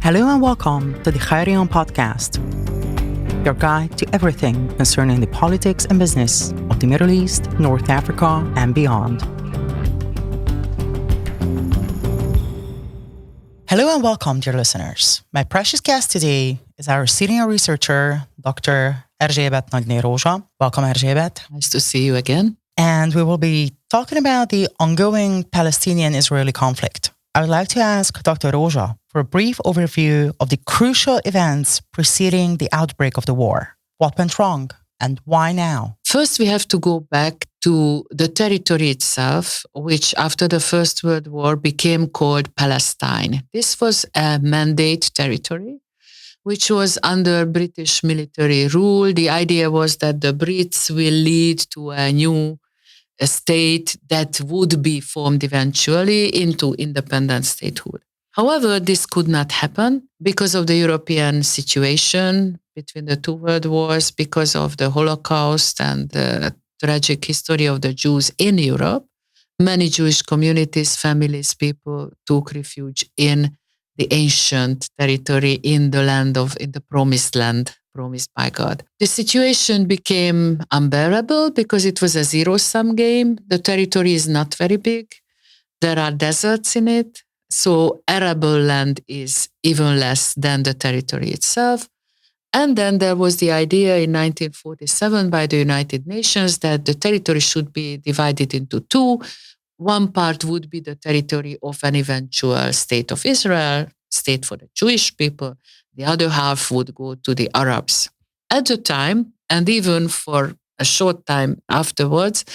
Hello and welcome to the Khayrion podcast, your guide to everything concerning the politics and business of the Middle East, North Africa, and beyond. Hello and welcome, dear listeners. My precious guest today is our senior researcher, Dr. Erzsébet N. Rózsa. Welcome, Erzsébet. Nice to see you again. And we will be talking about the ongoing Palestinian-Israeli conflict. I would like to ask Dr. Rózsa for a brief overview of the crucial events preceding the outbreak of the war. What went wrong and why now? First, we have to go back to the territory itself, which after the First World War became called Palestine. This was a mandate territory, which was under British military rule. The idea was that the Brits will lead to a new state that would be formed eventually into independent statehood. However, this could not happen because of the European situation between the two world wars, because of the Holocaust and the tragic history of the Jews in Europe. Many Jewish communities, families, people took refuge in the ancient territory in the promised land, promised by God. The situation became unbearable because it was a zero-sum game. The territory is not very big. There are deserts in it. So arable land is even less than the territory itself. And then there was the idea in 1947 by the United Nations that the territory should be divided into two. One part would be the territory of an eventual state of Israel, state for the Jewish people. The other half would go to the Arabs. At the time, and even for a short time afterwards,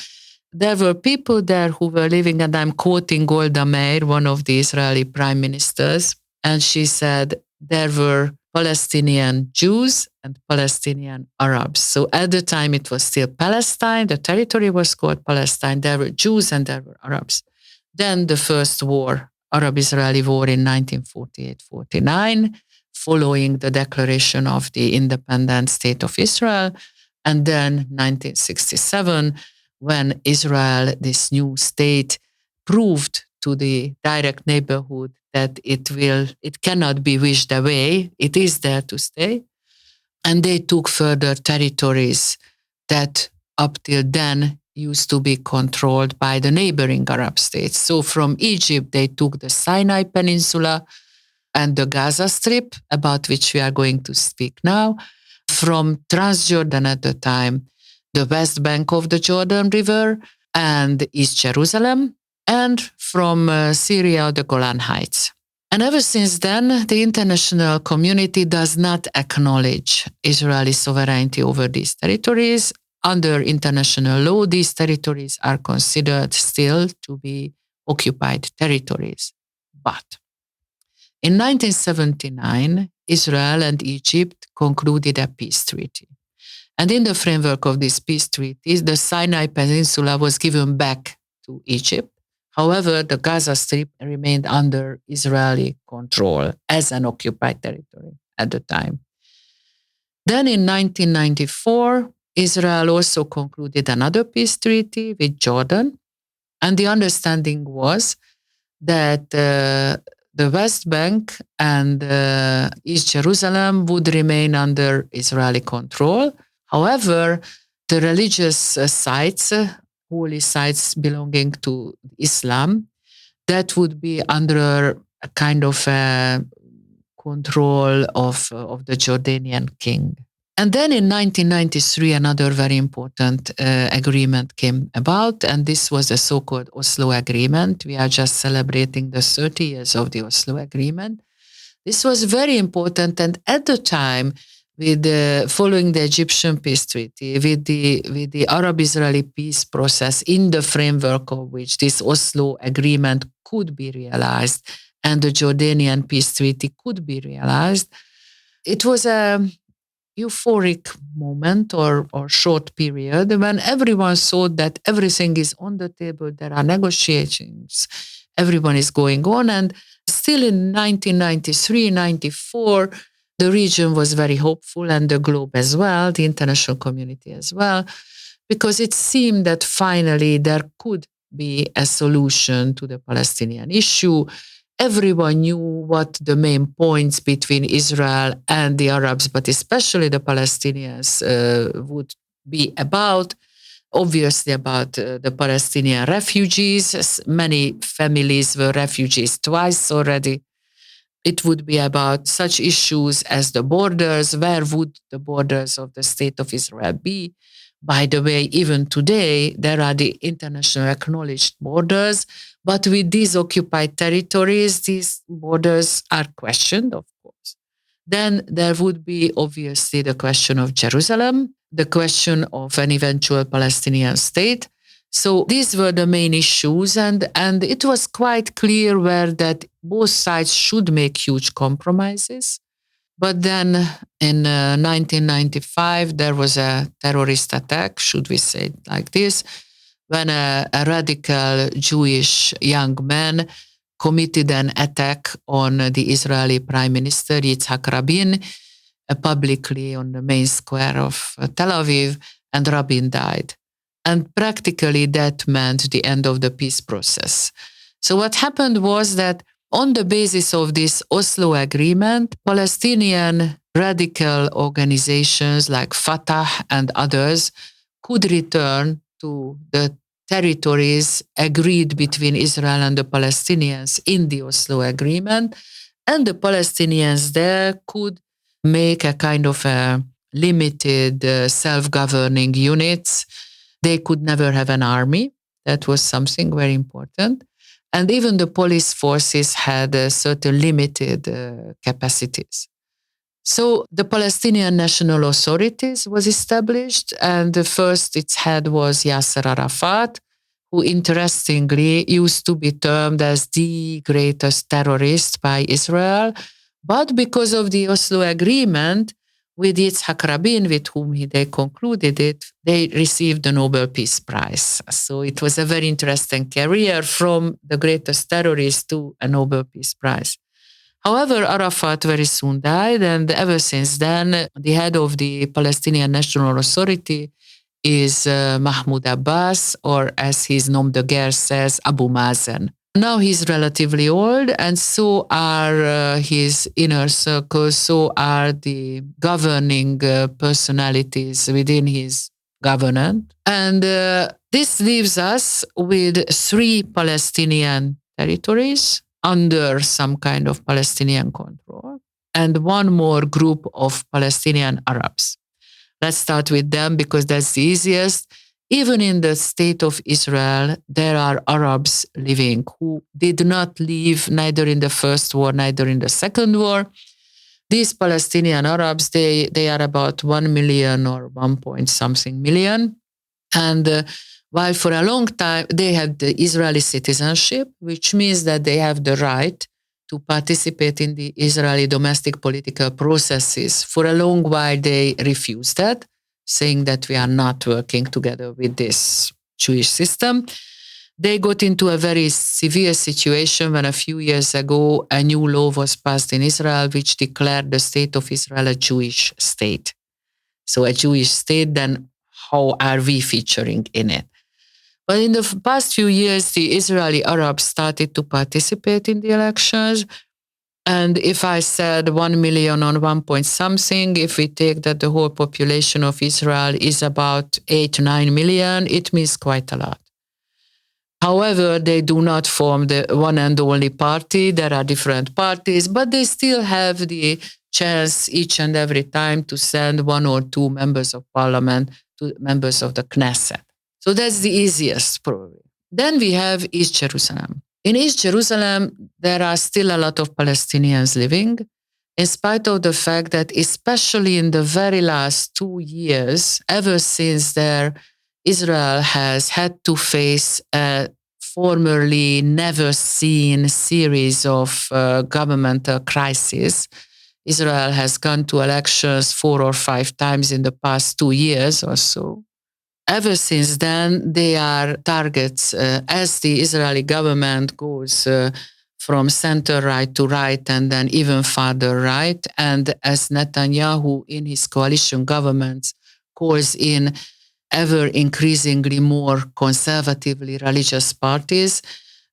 there were people there who were living, and I'm quoting Golda Meir, one of the Israeli prime ministers, and she said there were Palestinian Jews and Palestinian Arabs. So at the time it was still Palestine, the territory was called Palestine, there were Jews and there were Arabs. Then the first war, Arab-Israeli war in 1948-49, following the declaration of the independent state of Israel, and then 1967, when Israel, this new state, proved to the direct neighborhood that it cannot be wished away, it is there to stay. And they took further territories that up till then used to be controlled by the neighboring Arab states. So from Egypt, they took the Sinai Peninsula and the Gaza Strip, about which we are going to speak now. From Transjordan at the time, the West Bank of the Jordan River and East Jerusalem, and from Syria, the Golan Heights. And ever since then, the international community does not acknowledge Israeli sovereignty over these territories. Under international law, these territories are considered still to be occupied territories. But in 1979, Israel and Egypt concluded a peace treaty. And in the framework of this peace treaty, the Sinai Peninsula was given back to Egypt. However, the Gaza Strip remained under Israeli control as an occupied territory at the time. Then in 1994, Israel also concluded another peace treaty with Jordan. And the understanding was that the West Bank and East Jerusalem would remain under Israeli control. However, the religious sites, holy sites belonging to Islam, that would be under a kind of control of the Jordanian king. And then in 1993, another very important agreement came about, and this was the so-called Oslo Agreement. We are just celebrating the 30 years of the Oslo Agreement. This was very important, and at the time, following the Egyptian peace treaty, with the Arab-Israeli peace process in the framework of which this Oslo Agreement could be realized and the Jordanian peace treaty could be realized, it was a euphoric moment or short period when everyone thought that everything is on the table, there are negotiations, everyone is going on. And still in 1993-94, the region was very hopeful, and the globe as well, the international community as well, because it seemed that finally there could be a solution to the Palestinian issue. everyone knew what the main points between Israel and the Arabs, but especially the Palestinians, would be about. Obviously, about the Palestinian refugees. Many families were refugees twice already. It would be about such issues as the borders. Where would the borders of the state of Israel be? By the way, even today, there are the international acknowledged borders, but with these occupied territories, these borders are questioned, of course. Then there would be obviously the question of Jerusalem, the question of an eventual Palestinian state. So these were the main issues, and it was quite clear where that both sides should make huge compromises. But then in 1995, there was a terrorist attack, should we say it like this, when a radical Jewish young man committed an attack on the Israeli Prime Minister, Yitzhak Rabin, publicly on the main square of Tel Aviv, and Rabin died. And practically that meant the end of the peace process. So what happened was that on the basis of this Oslo agreement, Palestinian radical organizations like Fatah and others could return to the territories agreed between Israel and the Palestinians in the Oslo agreement. And the Palestinians there could make a kind of a limited self-governing units. They could never have an army. That was something very important. And even the police forces had certain limited capacities. So the Palestinian National Authorities was established, and the first its head was Yasser Arafat, who interestingly used to be termed as the greatest terrorist by Israel. But because of the Oslo agreement with Yitzhak Rabin, with whom they concluded it, they received the Nobel Peace Prize. So it was a very interesting career from the greatest terrorist to a Nobel Peace Prize. However, Arafat very soon died, and ever since then, the head of the Palestinian National Authority is Mahmoud Abbas, or as his nom de guerre says, Abu Mazen. Now he's relatively old, and so are his inner circles, so are the governing personalities within his government. And this leaves us with 3 Palestinian territories under some kind of Palestinian control, and 1 more group of Palestinian Arabs. Let's start with them because that's the easiest. Even in the state of Israel, there are Arabs living who did not live neither in the first war, neither in the second war. These Palestinian Arabs, they are about 1 million or 1 point something million. And while for a long time they have the Israeli citizenship, which means that they have the right to participate in the Israeli domestic political processes. For a long while, they refused that, saying that we are not working together with this Jewish system. They got into a very severe situation when a few years ago, a new law was passed in Israel, which declared the state of Israel a Jewish state. So a Jewish state, then how are we featuring in it? But in the past few years, the Israeli Arabs started to participate in the elections. And if I said 1 million on 1 point something, if we take that the whole population of Israel is about 8-9 million, it means quite a lot. However, they do not form the one and only party. There are different parties, but they still have the chance each and every time to send 1 or 2 members of parliament to members of the Knesset. So that's the easiest, probably. Then we have East Jerusalem. In East Jerusalem, there are still a lot of Palestinians living, in spite of the fact that especially in the very last 2 years, ever since Israel has had to face a formerly never seen series of governmental crises. Israel has gone to elections 4 or 5 times in the past 2 years or so. Ever since then, they are targets as the Israeli government goes from center right to right and then even farther right. And as Netanyahu in his coalition governments calls in ever increasingly more conservatively religious parties,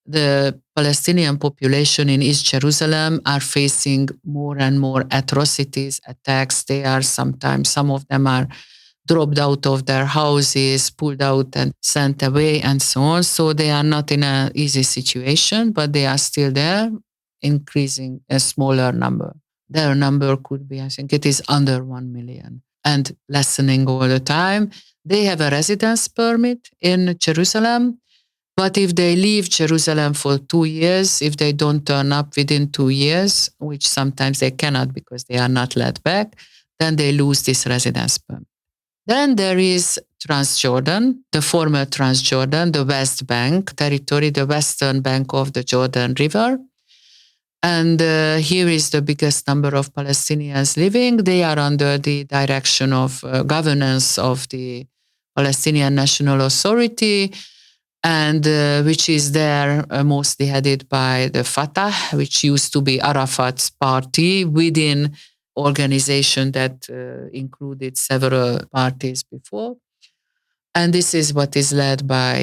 the Palestinian population in East Jerusalem are facing more and more atrocities, attacks. They are sometimes, some of them are dropped out of their houses, pulled out and sent away, and so on. So they are not in an easy situation, but they are still there, increasing a smaller number. Their number could be, I think it is under 1 million and lessening all the time. They have a residence permit in Jerusalem, but if they leave Jerusalem for 2 years, if they don't turn up within 2 years, which sometimes they cannot because they are not let back, then they lose this residence permit. Then there is Transjordan, the former Transjordan, the West Bank territory, the western bank of the Jordan River. And here is the biggest number of Palestinians living. They are under the direction of governance of the Palestinian National Authority, and which is there mostly headed by the Fatah, which used to be Arafat's party within organization that included several parties before. And this is what is led by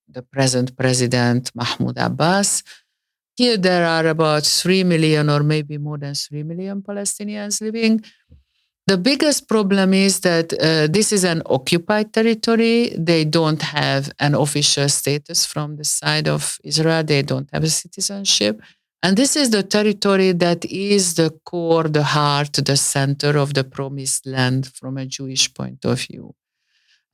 the present president, Mahmoud Abbas. Here there are about 3 million or maybe more than 3 million Palestinians living. The biggest problem is that this is an occupied territory. They don't have an official status from the side of Israel. They don't have a citizenship. And this is the territory that is the core, the heart, the center of the promised land from a Jewish point of view.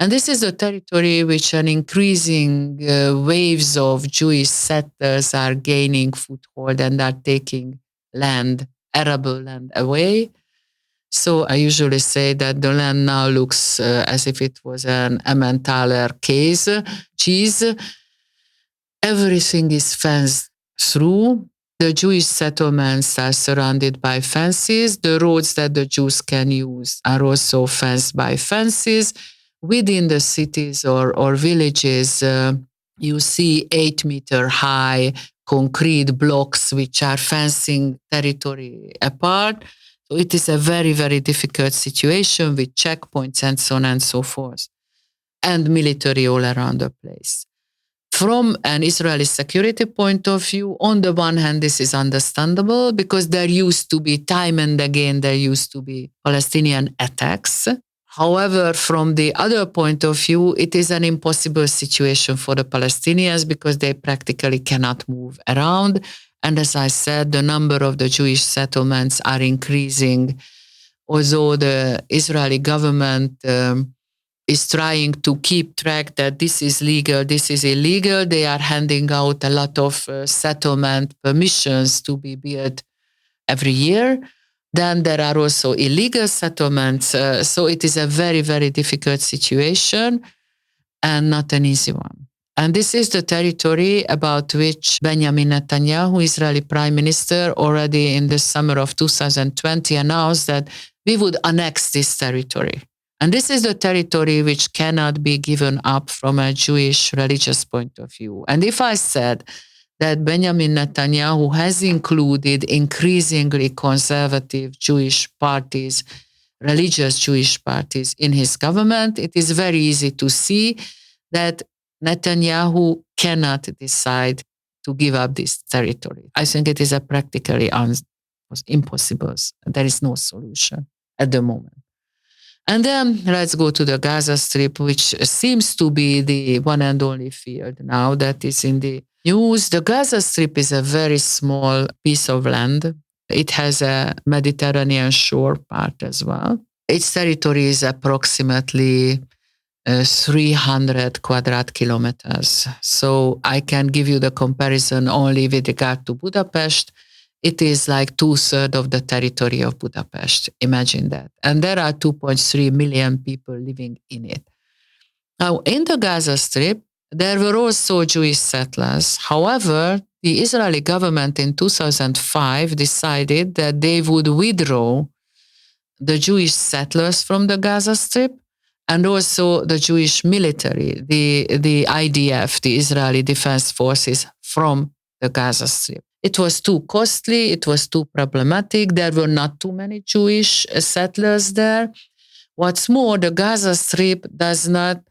And this is a territory which an increasing waves of Jewish settlers are gaining foothold and are taking land, arable land away. So I usually say that the land now looks as if it was an Emmentaler cheese. Everything is fenced through. The Jewish settlements are surrounded by fences. The roads that the Jews can use are also fenced by fences. Within the cities or villages, you see 8-meter high concrete blocks which are fencing territory apart. So it is a very, very difficult situation with checkpoints and so on and so forth, and military all around the place. From an Israeli security point of view, on the one hand, this is understandable because there used to be, time and again, there used to be Palestinian attacks. However, from the other point of view, it is an impossible situation for the Palestinians because they practically cannot move around. And as I said, the number of the Jewish settlements are increasing. Although the Israeli government is trying to keep track that this is legal, this is illegal, they are handing out a lot of settlement permissions to be built every year. Then there are also illegal settlements. So it is a very, very difficult situation and not an easy one. And this is the territory about which Benjamin Netanyahu, Israeli Prime Minister, already in the summer of 2020 announced that we would annex this territory. And this is the territory which cannot be given up from a Jewish religious point of view. And if I said that Benjamin Netanyahu has included increasingly conservative Jewish parties, religious Jewish parties in his government, it is very easy to see that Netanyahu cannot decide to give up this territory. I think it is a practically impossible. There is no solution at the moment. And then let's go to the Gaza Strip, which seems to be the one and only field now that is in the news. The Gaza Strip is a very small piece of land. It has a Mediterranean shore part as well. Its territory is approximately 300 quadrat kilometers. So I can give you the comparison only with regard to Budapest. It is like 2/3 of the territory of Budapest. Imagine that. And there are 2.3 million people living in it. Now, in the Gaza Strip, there were also Jewish settlers. However, the Israeli government in 2005 decided that they would withdraw the Jewish settlers from the Gaza Strip and also the Jewish military, the IDF, the Israeli Defense Forces, from the Gaza Strip. It was too costly, it was too problematic, there were not too many Jewish settlers there. What's more, the Gaza Strip does not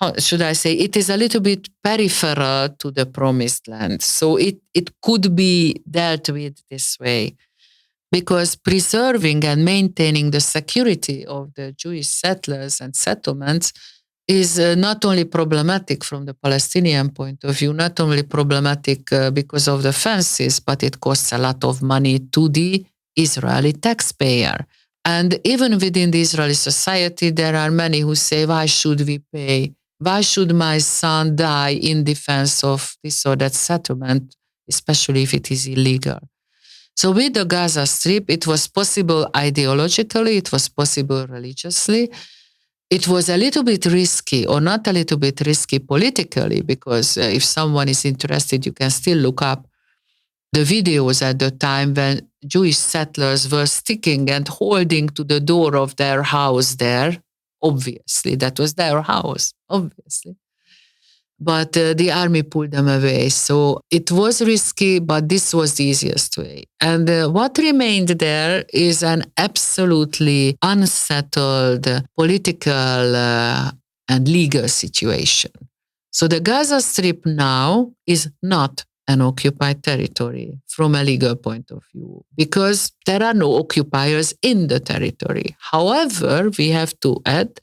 how should I say, it is a little bit peripheral to the promised land. So it could be dealt with this way, because preserving and maintaining the security of the Jewish settlers and settlements is not only problematic from the Palestinian point of view, not only problematic because of the fences, but it costs a lot of money to the Israeli taxpayer. And even within the Israeli society, there are many who say, why should we pay? Why should my son die in defense of this or that settlement, especially if it is illegal? So with the Gaza Strip, it was possible ideologically, it was possible religiously. It was a little bit risky, or not a little bit risky politically, because if someone is interested, you can still look up the videos at the time when Jewish settlers were sticking and holding to the door of their house there. Obviously, that was their house, obviously. But the army pulled them away. So it was risky, but this was the easiest way. And what remained there is an absolutely unsettled political and legal situation. So the Gaza Strip now is not an occupied territory from a legal point of view, because there are no occupiers in the territory. However, we have to add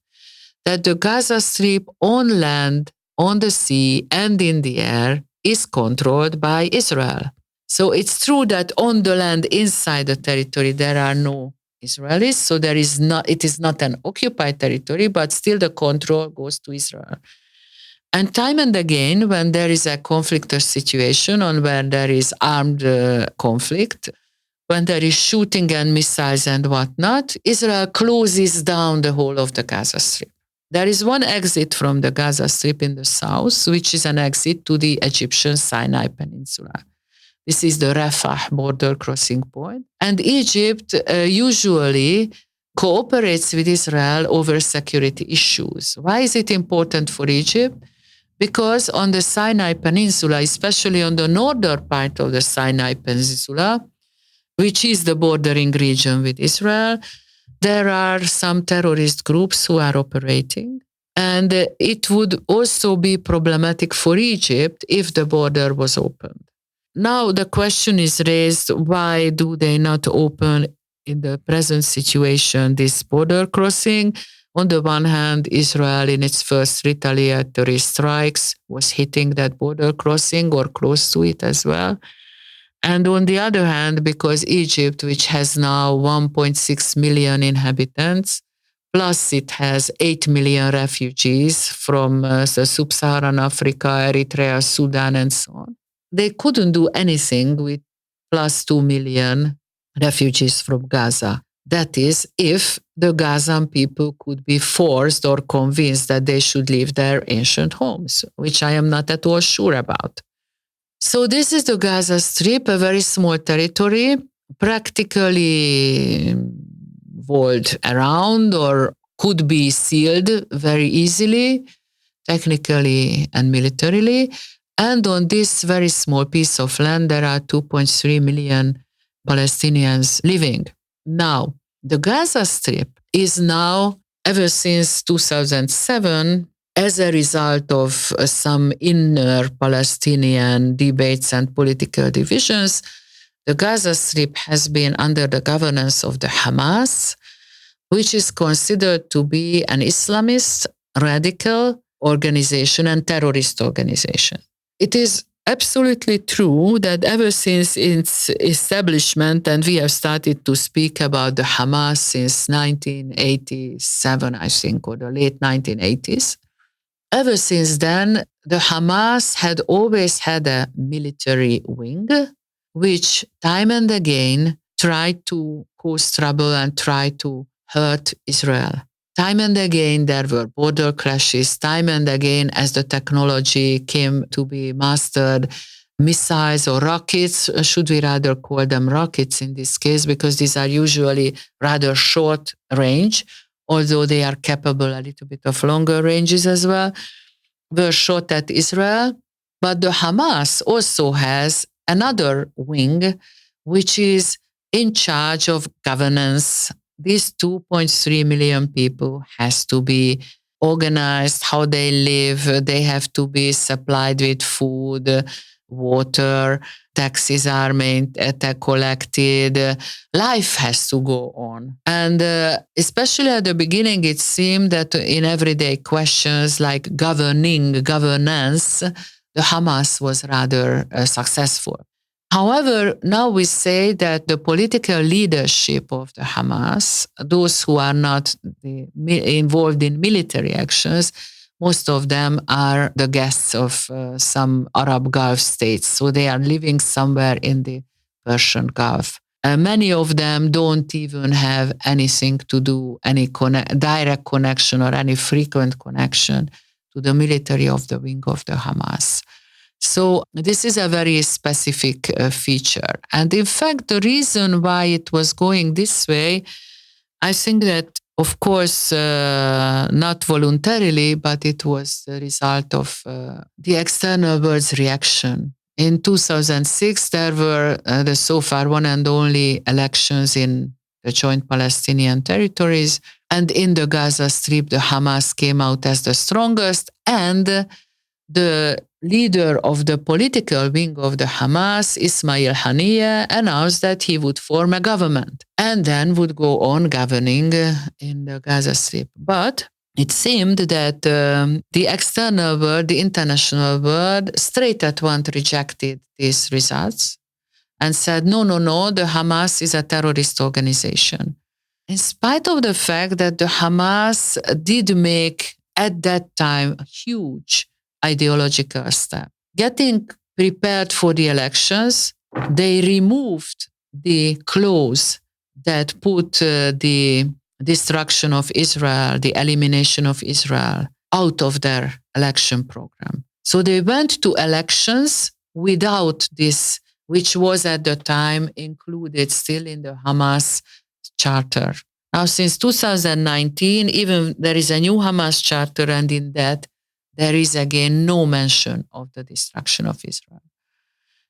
that the Gaza Strip on land, on the sea, and in the air is controlled by Israel. So it's true that on the land inside the territory there are no Israelis, so it is not an occupied territory, but still the control goes to Israel. And time and again, when there is a conflict or situation, or when there is armed conflict, when there is shooting and missiles and whatnot, Israel closes down the whole of the Gaza Strip. There is one exit from the Gaza Strip in the south, which is an exit to the Egyptian Sinai Peninsula. This is the Rafah border crossing point. And Egypt usually cooperates with Israel over security issues. Why is it important for Egypt? Because on the Sinai Peninsula, especially on the northern part of the Sinai Peninsula, which is the bordering region with Israel, there are some terrorist groups who are operating. And it would also be problematic for Egypt if the border was opened. Now the question is raised, why do they not open in the present situation this border crossing? On the one hand, Israel in its first retaliatory strikes was hitting that border crossing or close to it as well. And on the other hand, because Egypt, which has now 1.6 million inhabitants, plus it has 8 million refugees from the sub-Saharan Africa, Eritrea, Sudan, and so on, they couldn't do anything with plus 2 million refugees from Gaza. That is, if the Gazan people could be forced or convinced that they should leave their ancient homes, which I am not at all sure about. So this is the Gaza Strip, a very small territory, practically walled around or could be sealed very easily, technically and militarily. And on this very small piece of land, there are 2.3 million Palestinians living. Now, the Gaza Strip is now, ever since 2007, as a result of some inner Palestinian debates and political divisions, the Gaza Strip has been under the governance of the Hamas, which is considered to be an Islamist, radical organization and terrorist organization. It is absolutely true that ever since its establishment, and we have started to speak about the Hamas since 1987, I think, or the late 1980s, ever since then, the Hamas had always had a military wing, which time and again tried to cause trouble and tried to hurt Israel. Time and again, there were border clashes. Time and again, as the technology came to be mastered, missiles or rockets, should we rather call them rockets in this case, because these are usually rather short range, although they are capable a little bit of longer ranges as well, were shot at Israel. But the Hamas also has another wing, which is in charge of governance. These 2.3 million people has to be organized, how they live. They have to be supplied with food, water, taxes are collected. Life has to go on. And especially at the beginning, it seemed that in everyday questions like governance, the Hamas was rather successful. However, now we say that the political leadership of the Hamas, those who are not involved in military actions, most of them are the guests of some Arab Gulf states. So they are living somewhere in the Persian Gulf. Many of them don't even have anything to do, any direct connection or any frequent connection to the military of the wing of the Hamas. So this is a very specific feature. And in fact, the reason why it was going this way, I think that, of course, not voluntarily, but it was the result of the external world's reaction. In 2006, there were the so far one and only elections in the joint Palestinian territories. And in the Gaza Strip, the Hamas came out as the strongest, and the leader of the political wing of the Hamas, Ismail Haniyeh, announced that he would form a government and then would go on governing in the Gaza Strip. But it seemed that the external world, the international world, straight at once rejected these results and said, no, the Hamas is a terrorist organization. In spite of the fact that the Hamas did make, at that time, a huge ideological step. Getting prepared for the elections, they removed the clause that put the destruction of Israel, the elimination of Israel, out of their election program. So they went to elections without this, which was at the time included still in the Hamas charter. Now, since 2019, even there is a new Hamas charter, and in that, there is again no mention of the destruction of Israel.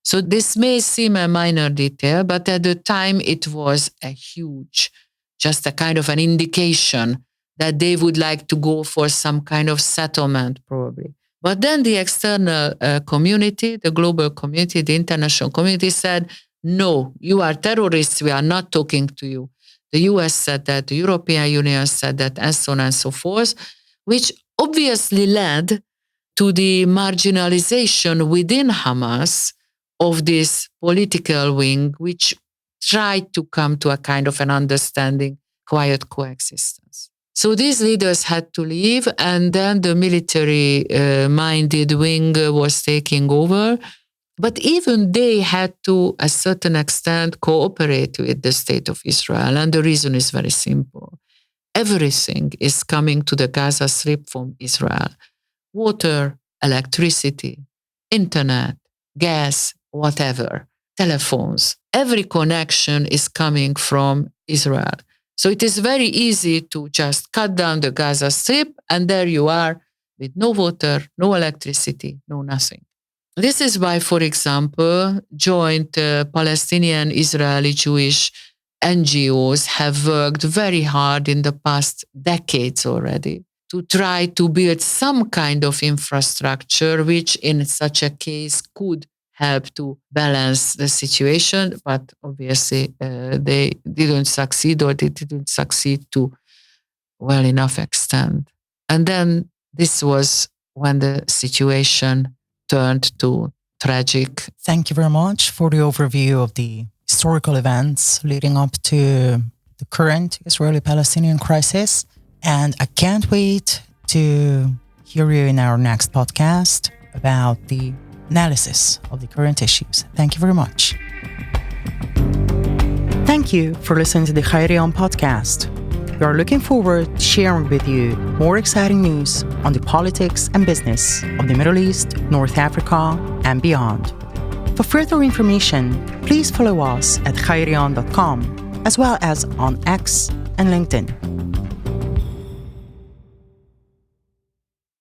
So this may seem a minor detail, but at the time it was a huge, just a kind of an indication that they would like to go for some kind of settlement, probably. But then the external community, the global community, the international community said, no, you are terrorists, we are not talking to you. The US said that, the European Union said that, and so on and so forth, which obviously led to the marginalization within Hamas of this political wing, which tried to come to a kind of an understanding, quiet coexistence. So these leaders had to leave, and then the military-minded wing was taking over. But even they had to, a certain extent, cooperate with the state of Israel. And the reason is very simple. Everything is coming to the Gaza Strip from Israel. Water, electricity, internet, gas, whatever, telephones. Every connection is coming from Israel. So it is very easy to just cut down the Gaza Strip, and there you are with no water, no electricity, no nothing. This is why, for example, joint Palestinian, Israeli, Jewish NGOs have worked very hard in the past decades already to try to build some kind of infrastructure which in such a case could help to balance the situation, but obviously they didn't succeed, or they didn't succeed to well enough extent. And then this was when the situation turned to tragic. Thank you very much for the overview of the historical events leading up to the current Israeli-Palestinian crisis. And I can't wait to hear you in our next podcast about the analysis of the current issues. Thank you very much. Thank you for listening to the Khayrion podcast. We are looking forward to sharing with you more exciting news on the politics and business of the Middle East, North Africa, and beyond. For further information, please follow us at khayrion.com, as well as on X and LinkedIn.